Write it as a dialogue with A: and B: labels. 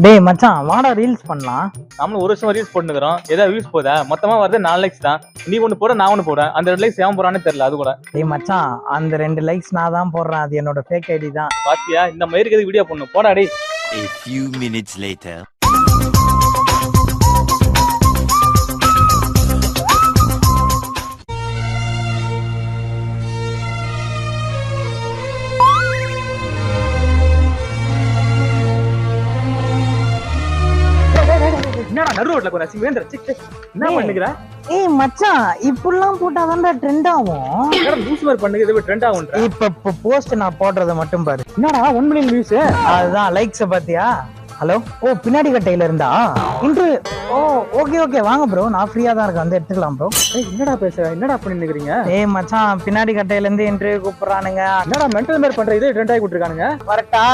A: டேய் மச்சான் வாடா ரீல்ஸ் பண்ணலாம்.
B: நம்மளும் ஒரு வருஷம் ரீல்ஸ் போட்டுக்கிறோம். ஏதாவது வியூஸ் போதா? மொத்தமா வரது 4 லைக்ஸ் தான். நீ ஒண்ணு போட, நான் ஒண்ணு போடுறேன். அந்த 2 லைக்ஸ் ஏன் போறான்னு தெரியல. அது கூட
A: டேய் மச்சான் அந்த 2 லைக்ஸ் நான் தான் போடுறேன். அது என்னோட ஃபேக் ஐடி தான்.
B: பாத்தியா? இந்த மயிருக்கு எதுக்கு வீடியோ பண்ணணும்? போடா டேய்.
C: A few minutes later.
B: என்னடா நடு ரோட்ல போற சிவேந்திர சிக் என்ன பண்ணுகிற?
A: ஏய் மச்சான் இப்படிலாம் போட்டாதான்டா ட்ரெண்ட் ஆகும்.
B: என்னடா லூஸ் மாதிரி பண்ணுங்க. இது ட்ரெண்ட் ஆகும்ன்ற.
A: இப்ப போஸ்ட் நான் போடுறத மட்டும் பாரு.
B: என்னடா 1 மில்லியன் வியூஸ்?
A: அதுதான் லைக்ஸ் பாத்தியா? ஹலோ ஓ பின்னாடி கட்டையில இருந்தா இன்று ஓ ஓகே வாங்க ப்ரோ, நான் ஃப்ரீயா தான் இருக்கேன், வந்து எடுத்துக்கலாம் ப்ரோ.
B: ஏய் என்னடா பேச? என்னடா பண்ணிக்கிறீங்க?
A: ஏய் மச்சான் பின்னாடி கட்டையில இருந்து இன்டர்வியூ கூப்பிடுறானுங்க.
B: என்னடா மென்டல் மாதிரி பண்ற? இது ட்ரெண்ட் ஆகி விட்டுருக்கானுங்க.
A: வரட்டா